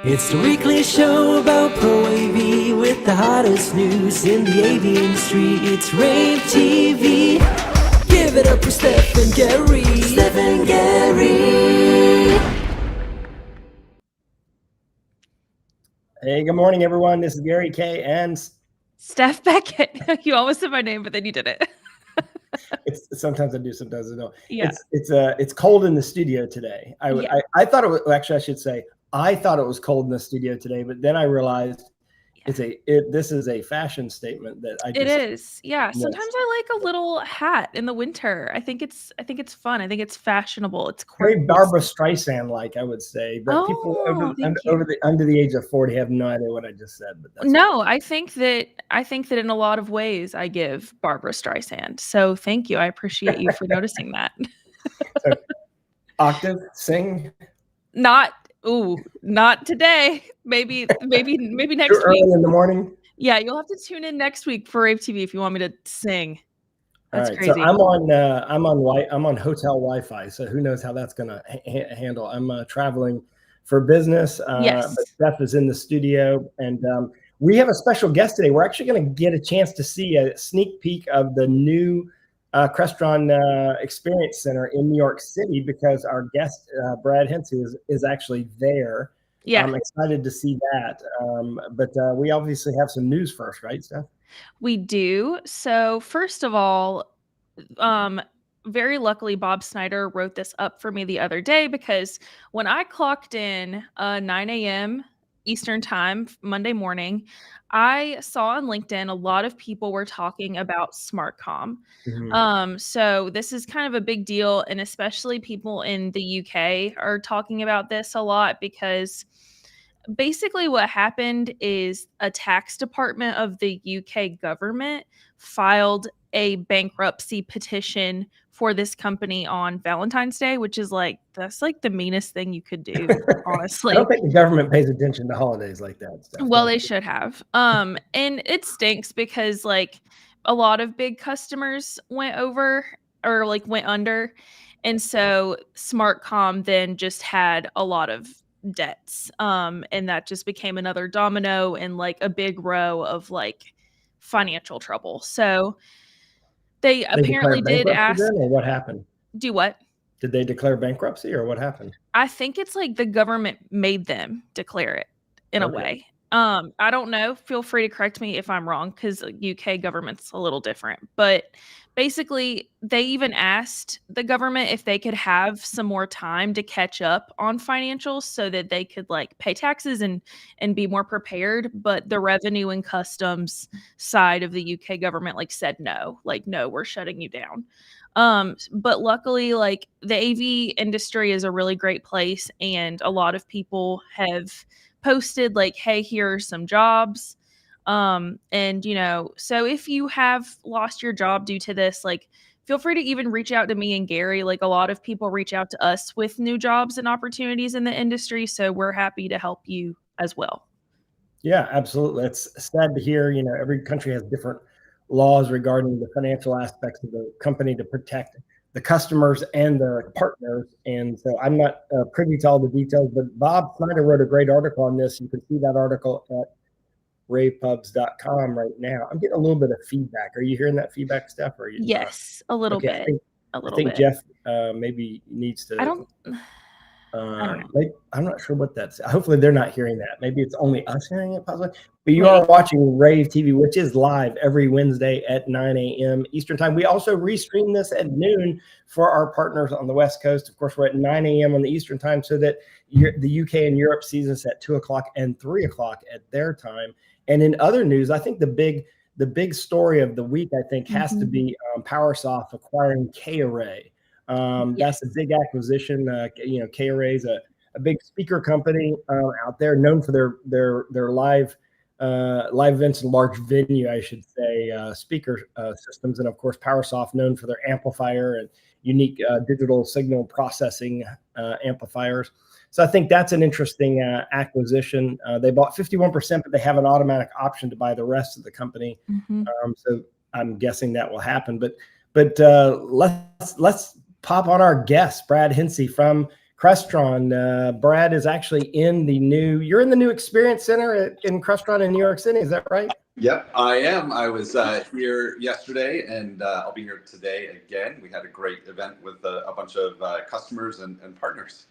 It's the weekly show about Pro AV with the hottest news in the AV industry. It's rAVe TV. Give it up for Steph and Gary. Steph and Gary. Hey, good morning, everyone. This is Gary K. and Steph Beckett. You almost said my name, but then you did it. Sometimes I do, sometimes I don't. Yeah. It's cold in the studio today. I thought it was actually I should say I thought it was cold in the studio today, but then I realized this is a fashion statement that I just, it is. Yeah. Sometimes I like a little hat in the winter. I think it's fun. I think it's fashionable. It's very quirky. Barbara Streisand like, I would say. But people under the age of 40 have no idea what I just said. But that's no, I think that in a lot of ways I give Barbara Streisand. So thank you. I appreciate you for noticing that. So, octave, sing. Not today. Maybe next Too early week in the morning. Yeah, you'll have to tune in next week for rAVe TV if you want me to sing. That's crazy. So I'm on hotel Wi-Fi, so who knows how that's gonna handle. I'm traveling for business. Yes. But Steph is in the studio, and we have a special guest today. We're actually going to get a chance to see a sneak peek of the new Crestron Experience Center in New York City because our guest Brad Hensey is actually there. Yeah, I'm excited to see that. But we obviously have some news first, right, Steph? we do. So first of all, very luckily, Bob Snyder wrote this up for me the other day because when I clocked in 9 a.m. Eastern time, Monday morning, I saw on LinkedIn a lot of people were talking about SmartCom. Mm-hmm. So this is kind of a big deal, and especially people in the UK are talking about this a lot because basically what happened is a tax department of the UK government filed a bankruptcy petition for this company on Valentine's Day, which is that's the meanest thing you could do, honestly. I don't think the government pays attention to holidays like that. Well, they should have. And it stinks because a lot of big customers went over or went under. And so SmartCom then just had a lot of debts. And that just became another domino in a big row of financial trouble. So they apparently did ask. Or what happened? Do what? Did they declare bankruptcy or what happened? I think it's the government made them declare it in a way. I don't know. Feel free to correct me if I'm wrong because UK government's a little different. But basically, they even asked the government if they could have some more time to catch up on financials so that they could pay taxes and be more prepared. But the revenue and customs side of the UK government said no, no, we're shutting you down. But luckily, the AV industry is a really great place, and a lot of people have posted hey, here are some jobs. And so if you have lost your job due to this, feel free to even reach out to me and Gary. A lot of people reach out to us with new jobs and opportunities in the industry, so we're happy to help you as well. Yeah, absolutely. It's sad to hear, every country has different laws regarding the financial aspects of the company to protect the customers and the partners. And so I'm not privy to all the details, but Bob Snyder wrote a great article on this. You can see that article at ravepubs.com right now. I'm getting a little bit of feedback. Are you hearing that feedback, Steph? Or are you yes, a little bit. I think Jeff maybe needs to. I'm not sure what that's. Hopefully they're not hearing that. Maybe it's only us hearing it, possibly. But you are watching rAVe TV, which is live every Wednesday at 9 a.m. Eastern time. We also restream this at noon for our partners on the West Coast. Of course, we're at 9 a.m. on the Eastern time, so that the UK and Europe sees us at 2 o'clock and 3 o'clock at their time. And in other news, I think the big story of the week, I think, has to be PowerSoft acquiring kARray. That's a big acquisition. kARray is a big speaker company out there, known for their live events and large venue, I should say, speaker systems, and of course PowerSoft, known for their amplifier and unique digital signal processing amplifiers. So I think that's an interesting acquisition. They bought 51%, but they have an automatic option to buy the rest of the company. So I'm guessing that will happen. But let's pop on our guest, Brad Hensey from Crestron. Brad is actually you're in the new Experience Center in Crestron in New York City. Is that right? Yep, I am. I was here yesterday, and I'll be here today again. We had a great event with a bunch of customers and partners.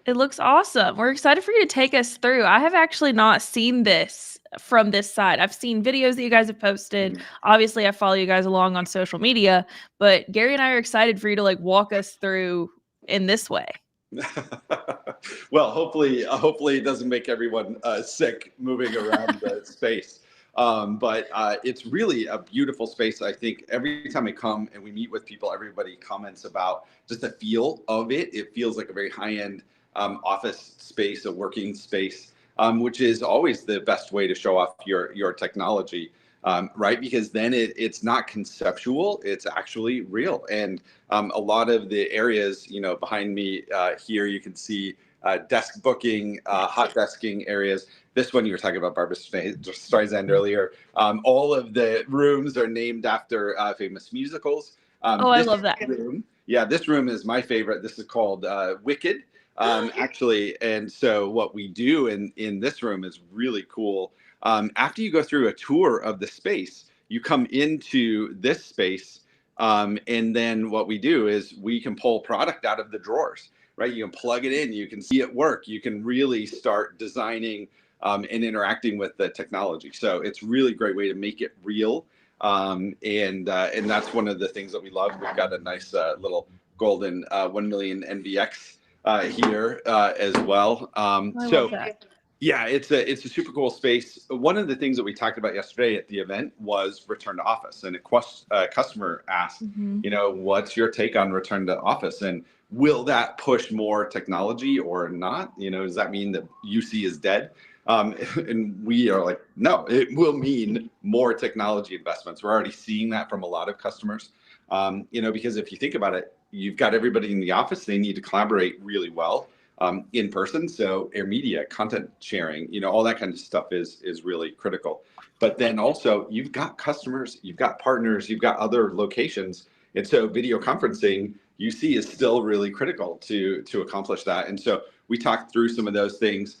It looks awesome. We're excited for you to take us through. I have actually not seen this from this side. I've seen videos that you guys have posted. Obviously, I follow you guys along on social media, but Gary and I are excited for you to walk us through in this way. Well, hopefully it doesn't make everyone sick moving around the space. But it's really a beautiful space. I think every time I come and we meet with people, everybody comments about just the feel of it. It feels like a very high-end office space, a working space, which is always the best way to show off your technology, right? Because then it's not conceptual, it's actually real. And a lot of the areas, behind me here, you can see desk booking, hot desking areas. This one you were talking about, Barbara Streisand earlier. All of the rooms are named after famous musicals. I love that. This room is my favorite. This is called Wicked. Actually, and so what we do in this room is really cool. After you go through a tour of the space, you come into this space, and then what we do is we can pull product out of the drawers, right? You can plug it in, you can see it work, you can really start designing and interacting with the technology. So it's really great way to make it real. And that's one of the things that we love. We've got a nice little golden 1 million NVX here as well. Yeah, it's a super cool space. One of the things that we talked about yesterday at the event was return to office, and a customer asked, what's your take on return to office, and will that push more technology or not? Does that mean that UC is dead? And we are like, no, it will mean more technology investments. We're already seeing that from a lot of customers, because if you think about it, you've got everybody in the office, they need to collaborate really well in person. So air media, content sharing, all that kind of stuff is really critical. But then also you've got customers, you've got partners, you've got other locations. And so video conferencing, UC is still really critical to accomplish that. And so we talked through some of those things.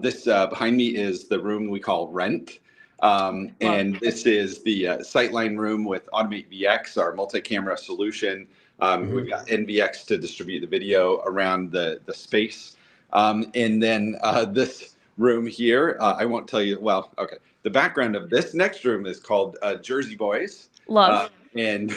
This behind me is the room we call Rent. And this is the Sightline room with Automate VX, our multi-camera solution. We've got NVX to distribute the video around the space. And then this room here, I won't tell you, well, okay. The background of this next room is called Jersey Boys. Love. And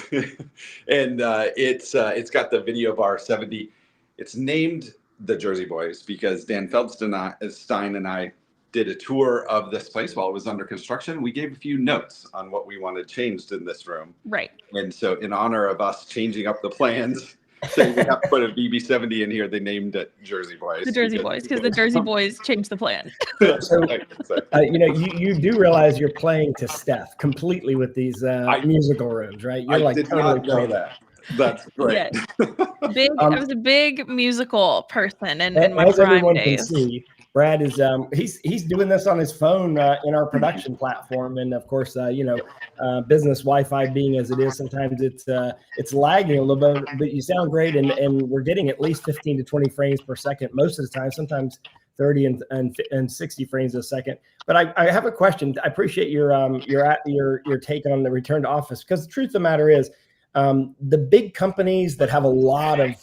it's got the video bar 70. It's named the Jersey Boys because Dan Feldstein and I did a tour of this place while it was under construction. We gave a few notes on what we wanted changed in this room. Right. And so in honor of us changing up the plans, saying we have to put a BB70 in here, they named it Jersey Boys. The Jersey Boys, because the Jersey Boys changed the plan. So, you do realize you're playing to Steph completely with these musical rooms, right? You're did not know that. That's great. Yes. I was a big musical person in my as prime everyone days. can see, Brad is he's doing this on his phone in our production platform, and of course, business Wi-Fi being as it is, sometimes it's lagging a little bit, but you sound great, and we're getting at least 15 to 20 frames per second most of the time, sometimes 30 and 60 frames a second. But I have a question. I appreciate your take on the return to office, because the truth of the matter is, the big companies that have a lot of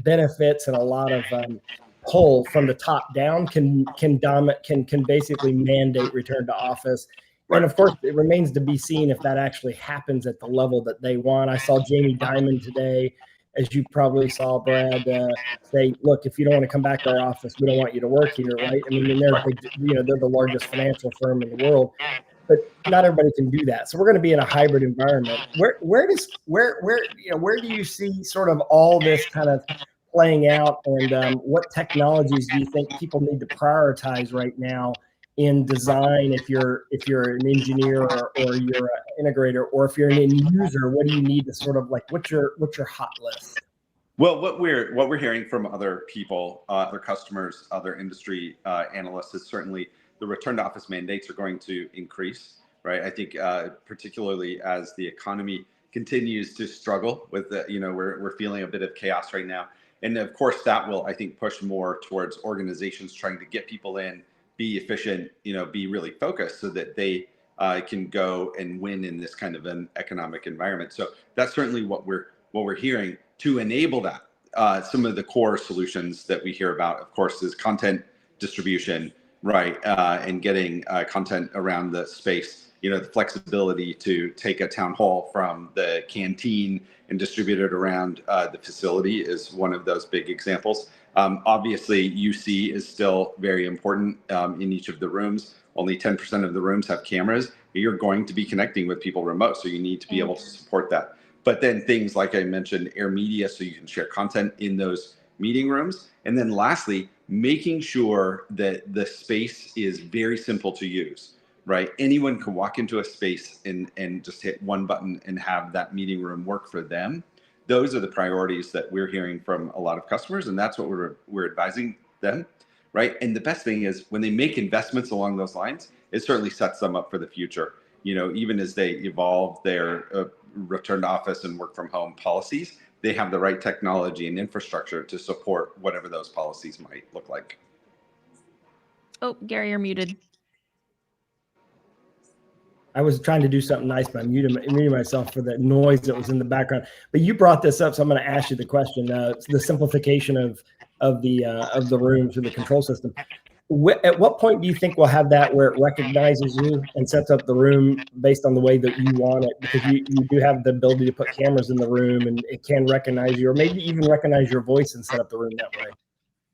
benefits and a lot of pull from the top down can basically mandate return to office. And of course, it remains to be seen if that actually happens at the level that they want. I saw Jamie Dimon today, as you probably saw, Brad, say, look, if you don't want to come back to our office, we don't want you to work here, right? I mean, they're the largest financial firm in the world, but not everybody can do that. So we're going to be in a hybrid environment. Where do you see sort of all this kind of playing out, and what technologies do you think people need to prioritize right now in design? If you're an engineer or you're an integrator, or if you're an end user, what do you need to sort of what's your hot list? Well, what we're hearing from other people, other customers, other industry analysts is certainly the return to office mandates are going to increase, right? I think particularly as the economy continues to struggle with the, we're feeling a bit of chaos right now. And of course, that will, I think, push more towards organizations trying to get people in, be efficient, be really focused so that they can go and win in this kind of an economic environment. So that's certainly what we're hearing to enable that. Some of the core solutions that we hear about, of course, is content distribution, right? And getting content around the space. The flexibility to take a town hall from the canteen and distribute it around the facility is one of those big examples. Obviously, UC is still very important in each of the rooms. Only 10% of the rooms have cameras. You're going to be connecting with people remote, so you need to be able to support that. But then things like I mentioned, Air Media, so you can share content in those meeting rooms. And then lastly, making sure that the space is very simple to use. Right, anyone can walk into a space and just hit one button and have that meeting room work for them. Those are the priorities that we're hearing from a lot of customers, and that's what we're advising them, right? And the best thing is when they make investments along those lines, it certainly sets them up for the future. Even as they evolve their return to office and work from home policies, they have the right technology and infrastructure to support whatever those policies might look like. Oh, Gary, you're muted. I was trying to do something nice by muting myself for the noise that was in the background. But you brought this up, so I'm going to ask you the question. The simplification of the room through the control system. At what point do you think we'll have that where it recognizes you and sets up the room based on the way that you want it? Because you do have the ability to put cameras in the room, and it can recognize you, or maybe even recognize your voice and set up the room that way.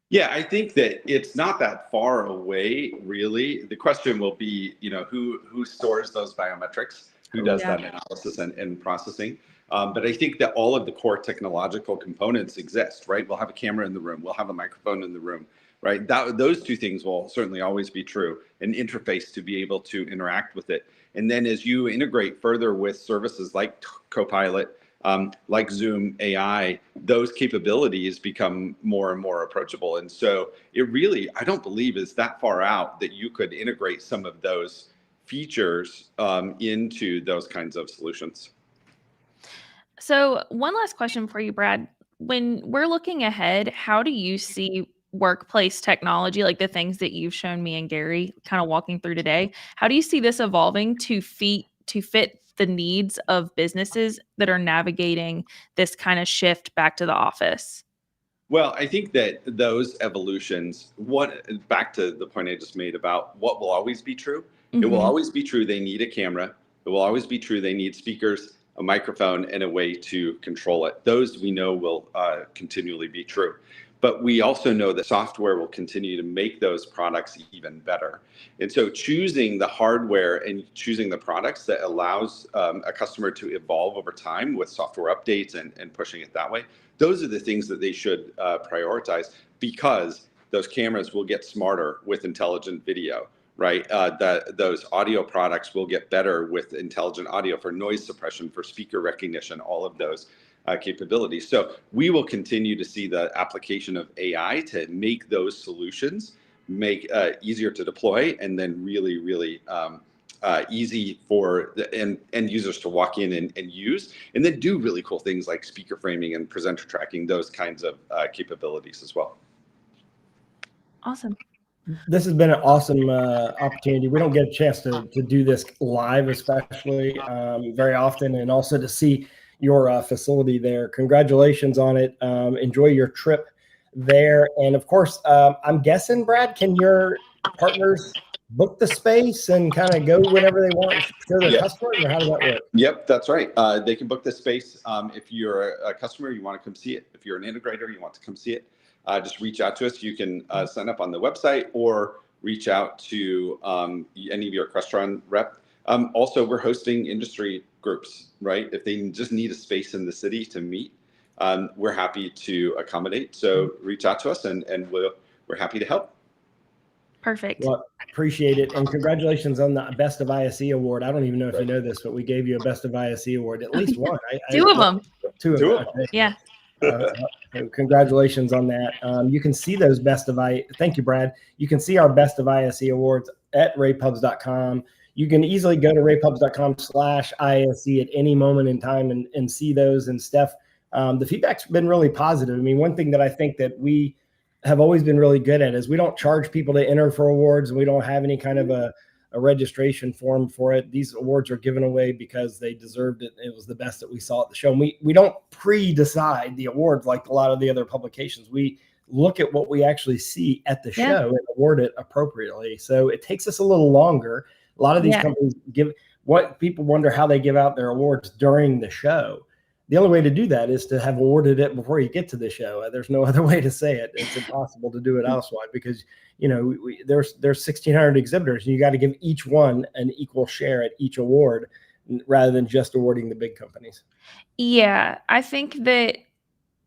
Yeah, I think that it's not that far away, really. The question will be, who stores those biometrics, who does that analysis and processing. But I think that all of the core technological components exist, right? We'll have a camera in the room, we'll have a microphone in the room, right? Those two things will certainly always be true. An interface to be able to interact with it. And then as you integrate further with services like Copilot, like Zoom AI, those capabilities become more and more approachable. And so it really, I don't believe is that far out that you could integrate some of those features into those kinds of solutions. So one last question for you, Brad. When we're looking ahead, how do you see workplace technology, like the things that you've shown me and Gary kind of walking through today? How do you see this evolving to fit the needs of businesses that are navigating this kind of shift back to the office? Well, I think that those evolutions, back to the point I just made about what will always be true, it will always be true they need a camera. It will always be true they need speakers, a microphone, and a way to control it. Those we know will continually be true. But we also know that software will continue to make those products even better. And so choosing the hardware and choosing the products that allows a customer to evolve over time with software updates and pushing it that way, those are the things that they should prioritize, because those cameras will get smarter with intelligent video, right? Those audio products will get better with intelligent audio for noise suppression, for speaker recognition, all of those capabilities. So we will continue to see the application of AI to make those solutions easier to deploy, and then really, really easy for the end users to walk in and use, and then do really cool things like speaker framing and presenter tracking, those kinds of capabilities as well. Awesome. This has been an awesome opportunity. We don't get a chance to do this live, especially very often, and also to see your facility there. Congratulations on it. Enjoy your trip there. And of course, I'm guessing, Brad, can your partners book the space and kind of go whenever they want to show their customers, or how does that work? Yep, that's right. They can book the space. If you're a customer, you want to come see it. If you're an integrator, you want to come see it, just reach out to us. You can sign up on the website or reach out to any of your Crestron rep. Also, we're hosting industry groups, right? If they just need a space in the city to meet, we're happy to accommodate. So reach out to us, and we're happy to help. Perfect. Well, appreciate it. And congratulations on the Best of ISE award. I don't even know if you know this, but we gave you a Best of ISE award, at least one. Two of them. Two of them. Yeah. Congratulations on that. You can see those Best of ISE. Thank you, Brad. You can see our Best of ISE awards at ravepubs.com. you can easily go to ravepubs.com/ISE at any moment in time and see those. And Steph, the feedback's been really positive. I mean, one thing that I think that we have always been really good at is we don't charge people to enter for awards. We don't have any kind of a registration form for it. These awards are given away because they deserved it. It was the best that we saw at the show. And we don't pre-decide the awards like a lot of the other publications. We look at what we actually see at the show and award it appropriately. So it takes us a little longer. A lot of these companies what people wonder how they give out their awards during the show. The only way to do that is to have awarded it before you get to the show. There's no other way to say it. It's impossible to do it elsewise because, there's 1,600 exhibitors and you got to give each one an equal share at each award rather than just awarding the big companies. Yeah, I think that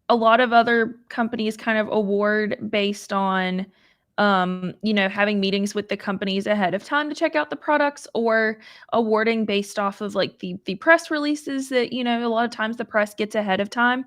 a lot of other companies kind of award based on, having meetings with the companies ahead of time to check out the products, or awarding based off of like the press releases that, a lot of times the press gets ahead of time.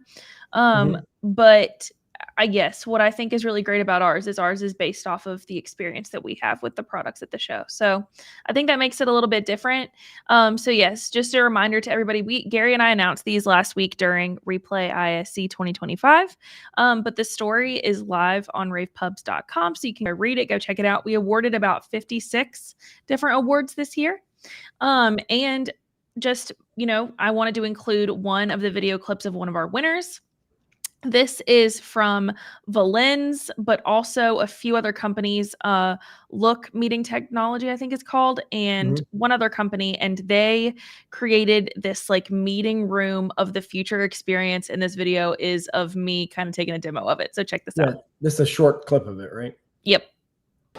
But I guess what I think is really great about ours is based off of the experience that we have with the products at the show. So I think that makes it a little bit different. So yes, just a reminder to everybody, Gary and I announced these last week during Replay ISE 2025. But the story is live on ravepubs.com. So you can go read it, go check it out. We awarded about 56 different awards this year. And just, I wanted to include one of the video clips of one of our winners. This is from Valens, but also a few other companies, Look Meeting Technology, I think it's called, and one other company, and they created this like meeting room of the future experience. And this video is of me kind of taking a demo of it. So check this out. This is a short clip of it, right? Yep.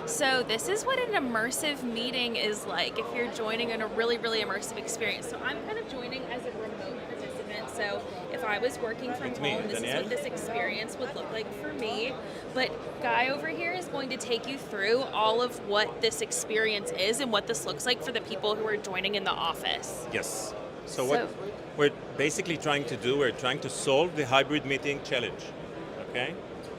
So this is what an immersive meeting is like if you're joining in a really, really immersive experience. So I'm kind of joining as a remote participant. So if I was working from home, this is what this experience would look like for me. But Guy over here is going to take you through all of what this experience is and what this looks like for the people who are joining in the office. Yes. So what we're basically trying to do, we're trying to solve the hybrid meeting challenge, okay?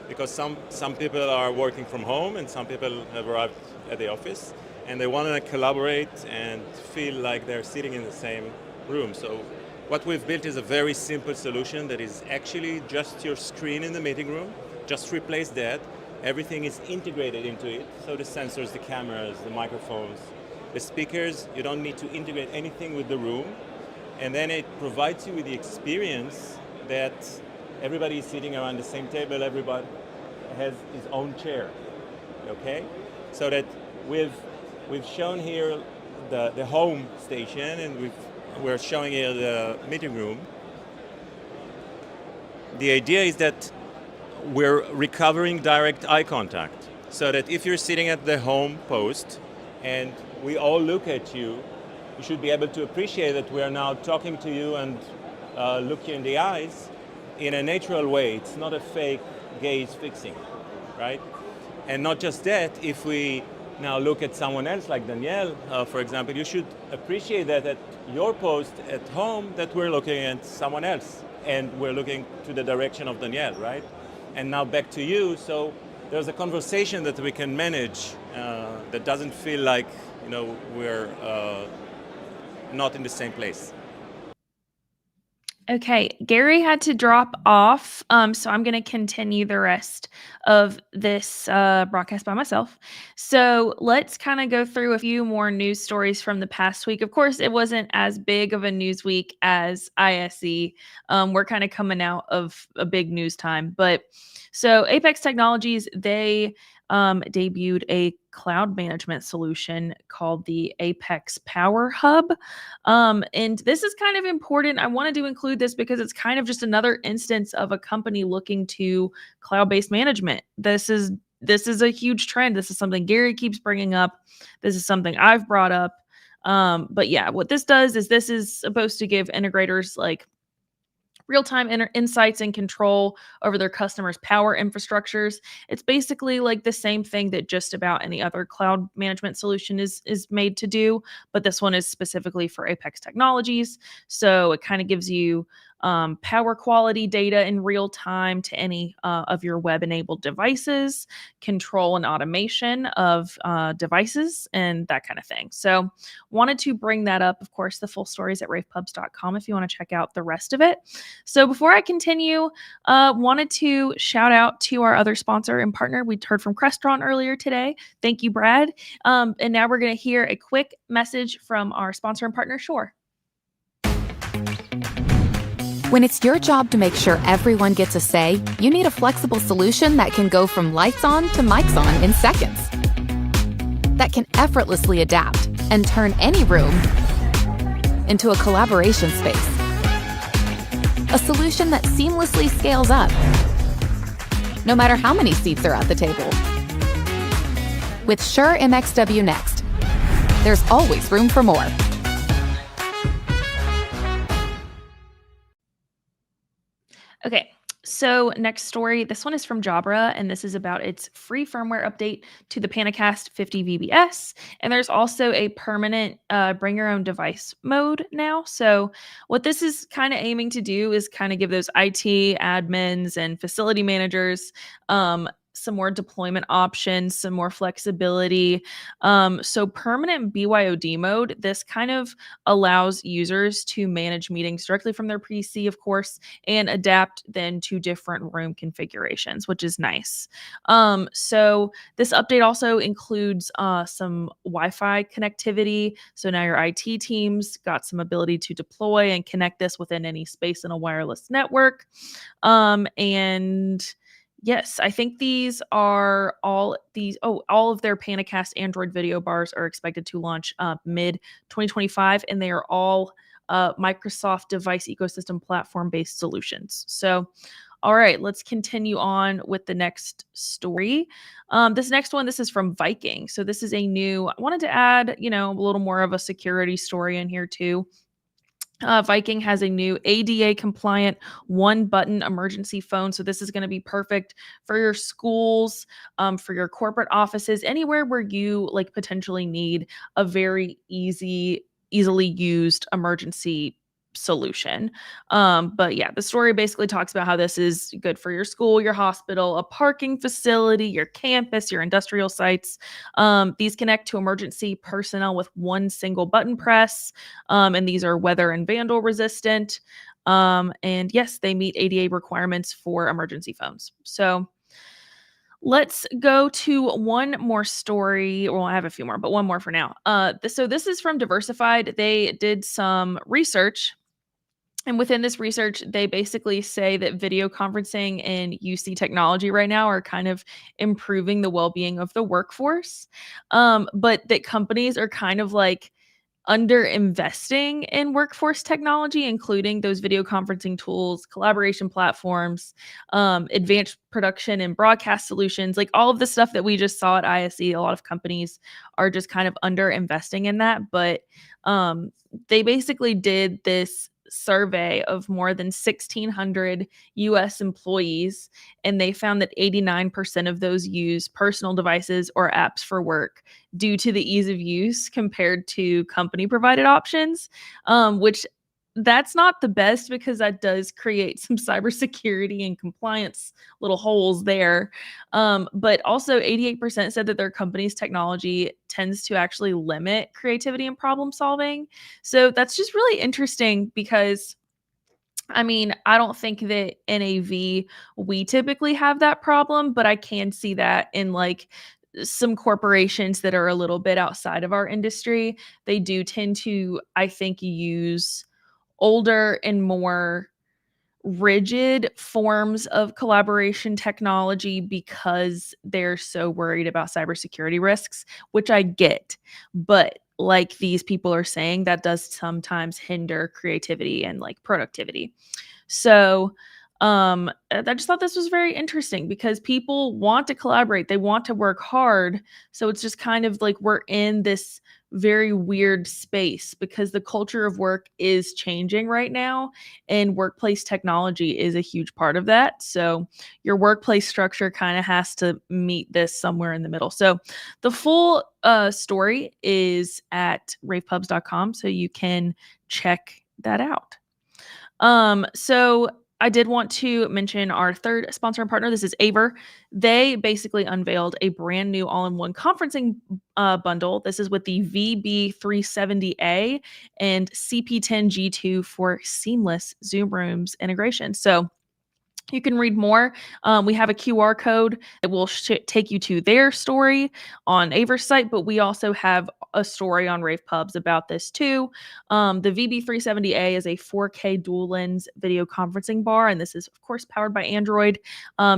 Because some people are working from home and some people have arrived at the office and they want to collaborate and feel like they're sitting in the same room. So what we've built is a very simple solution that is actually just your screen in the meeting room. Just replace that. Everything is integrated into it. So the sensors, the cameras, the microphones, the speakers, you don't need to integrate anything with the room. And then it provides you with the experience that everybody is sitting around the same table, everybody has his own chair, okay? So that we've shown here the home station and we're showing here the meeting room. The idea is that we're recovering direct eye contact so that if you're sitting at the home post and we all look at you, you should be able to appreciate that we are now talking to you and look you in the eyes in a natural way. It's not a fake gaze fixing, right? And not just that, if we now look at someone else like Danielle, for example, you should appreciate that at your post at home that we're looking at someone else and we're looking to the direction of Danielle, right? And now back to you, so there's a conversation that we can manage that doesn't feel like, we're not in the same place. Okay, Gary had to drop off, so I'm going to continue the rest of this broadcast by myself. So let's kind of go through a few more news stories from the past week. Of course, it wasn't as big of a news week as ISE. We're kind of coming out of a big news time. But so Apex Technologies, they debuted a cloud management solution called the Apex Power Hub. And this is kind of important. I wanted to include this because it's kind of just another instance of a company looking to cloud-based management. This is a huge trend. This is something Gary keeps bringing up. This is something I've brought up. But yeah, what this does is this is supposed to give integrators like real-time insights and control over their customers' power infrastructures. It's basically like the same thing that just about any other cloud management solution is made to do, but this one is specifically for Apex Technologies. So it kind of gives you power quality data in real time to any of your web-enabled devices, control and automation of devices, and that kind of thing. So wanted to bring that up. Of course, the full story is at ravepubs.com if you want to check out the rest of it. So before I continue, wanted to shout out to our other sponsor and partner. We heard from Crestron earlier today. Thank you, Brad. And now we're going to hear a quick message from our sponsor and partner, Shure. When it's your job to make sure everyone gets a say, you need a flexible solution that can go from lights on to mics on in seconds. That can effortlessly adapt and turn any room into a collaboration space. A solution that seamlessly scales up, no matter how many seats are at the table. With Shure MXW Next, there's always room for more. Okay, so next story. This one is from Jabra, and this is about its free firmware update to the Panicast 50 VBS. And there's also a permanent bring your own device mode now. So what this is kind of aiming to do is kind of give those IT admins and facility managers some more deployment options, some more flexibility. So permanent BYOD mode, this kind of allows users to manage meetings directly from their PC, of course, and adapt then to different room configurations, which is nice. So this update also includes some Wi-Fi connectivity. So now your IT teams got some ability to deploy and connect this within any space in a wireless network. And yes, I think these are all of their Panicast Android video bars are expected to launch mid 2025, and they are all Microsoft device ecosystem platform-based solutions. So, all right, let's continue on with the next story. This next one, this is from Viking. So this is I wanted to add, a little more of a security story in here too. Viking has a new ADA compliant one button emergency phone. So this is going to be perfect for your schools, for your corporate offices, anywhere where you potentially need a very easily used emergency solution. But yeah, the story basically talks about how this is good for your school, your hospital, a parking facility, your campus, your industrial sites. These connect to emergency personnel with one single button press. And these are weather and vandal resistant. And yes, they meet ADA requirements for emergency phones. So let's go to one more story. Well, I have a few more, but one more for now. So this is from Diversified. They did some research. And within this research, they basically say that video conferencing and UC technology right now are kind of improving the well-being of the workforce. But that companies are kind of under investing in workforce technology, including those video conferencing tools, collaboration platforms, advanced production and broadcast solutions, all of the stuff that we just saw at ISE. A lot of companies are just kind of under investing in that. But they basically did this survey of more than 1,600 US employees, and they found that 89% of those use personal devices or apps for work due to the ease of use compared to company provided options, which that's not the best because that does create some cybersecurity and compliance little holes there. But also 88% said that their company's technology tends to actually limit creativity and problem solving. So that's just really interesting because I don't think that NAV, we typically have that problem, but I can see that in some corporations that are a little bit outside of our industry. They do tend to, I think, use older and more rigid forms of collaboration technology because they're so worried about cybersecurity risks, which I get. But like these people are saying, that does sometimes hinder creativity and productivity. So I just thought this was very interesting because people want to collaborate. They want to work hard. So it's just kind of we're in this very weird space because the culture of work is changing right now, and workplace technology is a huge part of that. So your workplace structure kind of has to meet this somewhere in the middle. So the full story is at ravepubs.com, so you can check that out. So I did want to mention our third sponsor and partner. This is rAVe. They basically unveiled a brand new all-in-one conferencing bundle. This is with the VB370A and CP10G2 for seamless Zoom Rooms integration. So you can read more. We have a QR code that will take you to their story on rAVe's site, but we also have a story on rAVe Pubs about this too. The VB370A is a 4K dual lens video conferencing bar, and this is, of course, powered by Android,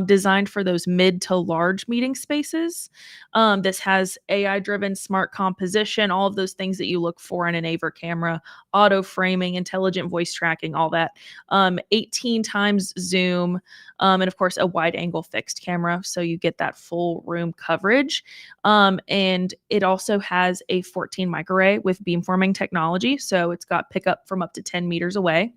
designed for those mid to large meeting spaces. This has AI-driven smart composition, all of those things that you look for in an rAVe camera, auto framing, intelligent voice tracking, all that. 18 times zoom, and of course a wide angle fixed camera, so you get that full room coverage. And it also has a 14 microarray with beamforming technology, so it's got pickup from up to 10 meters away.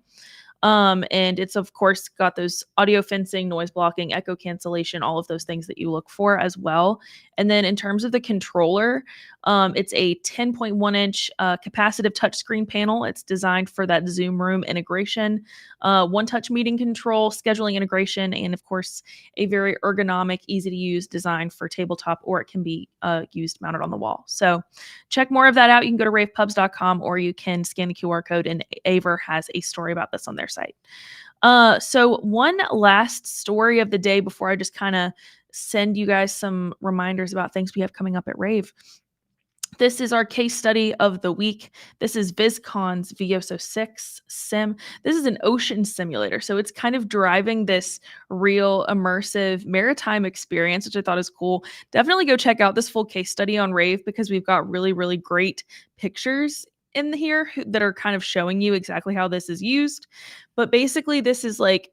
And it's of course got those audio fencing, noise blocking, echo cancellation, all of those things that you look for as well. And then in terms of the controller, it's a 10.1 inch capacitive touchscreen panel. It's designed for that Zoom Room integration, one touch meeting control, scheduling integration, and of course a very ergonomic, easy to use design for tabletop, or it can be used mounted on the wall. So check more of that out. You can go to ravepubs.com, or you can scan the QR code, and rAVe has a story about this on their site. So one last story of the day before I just kind of send you guys some reminders about things we have coming up at rAVe. This is our case study of the week. This is VizCon's Vioso 6 sim. This is an ocean simulator, so it's kind of driving this real immersive maritime experience, which I thought is cool. Definitely go check out this full case study on rAVe, because we've got really, really great pictures in here that are kind of showing you exactly how this is used. But basically, this is like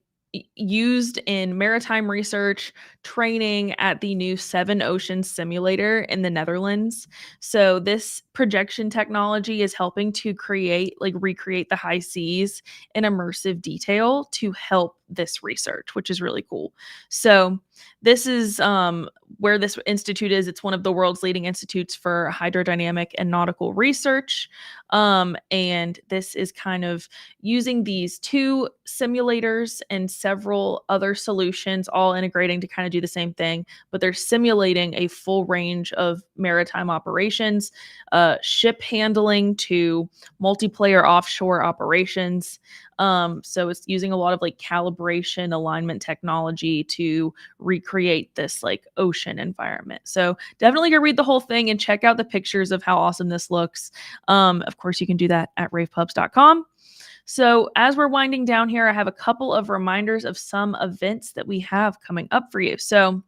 used in maritime research training at the new Seven Oceans simulator in the Netherlands. So this projection technology is helping to recreate the high seas in immersive detail to help this research, which is really cool. So this is where this institute is. It's one of the world's leading institutes for hydrodynamic and nautical research. And this is kind of using these two simulators and several other solutions, all integrating to kind of do the same thing, but they're simulating a full range of maritime operations, ship handling to multiplayer offshore operations. So it's using a lot of like calibration, alignment technology to recreate this like ocean environment. So definitely go read the whole thing and check out the pictures of how awesome this looks. Of course, you can do that at ravepubs.com. So as we're winding down here, I have a couple of reminders of some events that we have coming up for you. So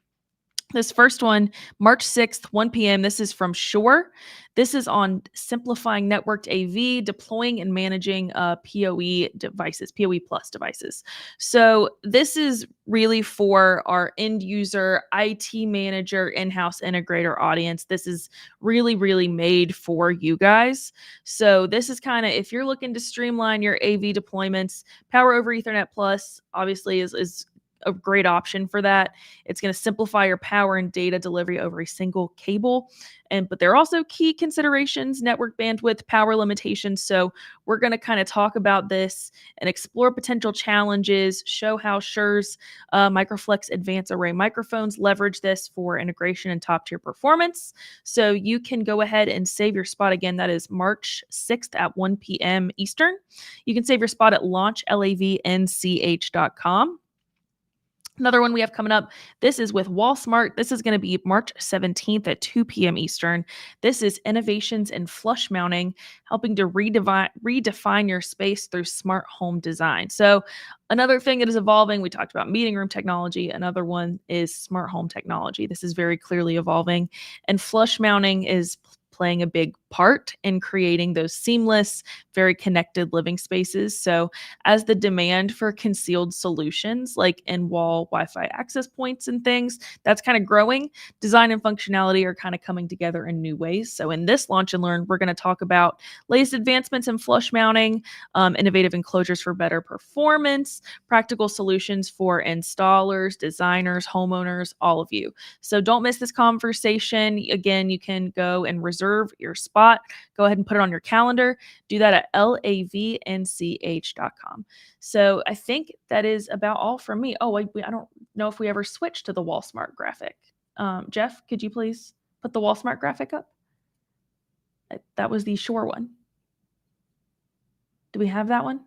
this first one, March 6th, 1 p.m. This is from Shore. This is on simplifying networked AV, deploying and managing PoE devices, PoE Plus devices. So this is really for our end user, IT manager, in-house integrator audience. This is really, really made for you guys. So this is kind of, if you're looking to streamline your AV deployments, Power over Ethernet Plus obviously is a great option for that. It's going to simplify your power and data delivery over a single cable. But there are also key considerations, network bandwidth, power limitations. So we're going to kind of talk about this and explore potential challenges, show how Shure's Microflex Advanced Array microphones leverage this for integration and top tier performance. So you can go ahead and save your spot. Again, that is March 6th at 1 p.m. Eastern. You can save your spot at launchlavench.com. Another one we have coming up, this is with WallSmart. This is going to be March 17th at 2 p.m. Eastern. This is innovations in flush mounting, helping to redefine your space through smart home design. So another thing that is evolving, we talked about meeting room technology. Another one is smart home technology. This is very clearly evolving. And flush mounting is playing a big part in creating those seamless, very connected living spaces. So as the demand for concealed solutions like in-wall Wi-Fi access points and things, that's kind of growing, design and functionality are kind of coming together in new ways. So in this Launch and Learn, we're going to talk about latest advancements in flush mounting, innovative enclosures for better performance, practical solutions for installers, designers, homeowners, all of you. So don't miss this conversation. Again, you can go and reserve reserve your spot. Go ahead and put it on your calendar. Do that at lavnch.com. So I think that is about all from me. Oh, I don't know if we ever switched to the Walmart graphic. Jeff, could you please put the Walmart graphic up? That was the Shore one. Do we have that one?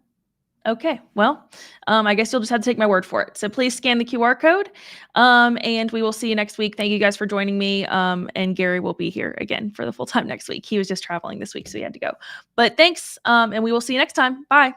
Okay, well, I guess you'll just have to take my word for it. So please scan the QR code, and we will see you next week. Thank you guys for joining me, and Gary will be here again for the full time next week. He was just traveling this week, so he had to go. But thanks, and we will see you next time. Bye.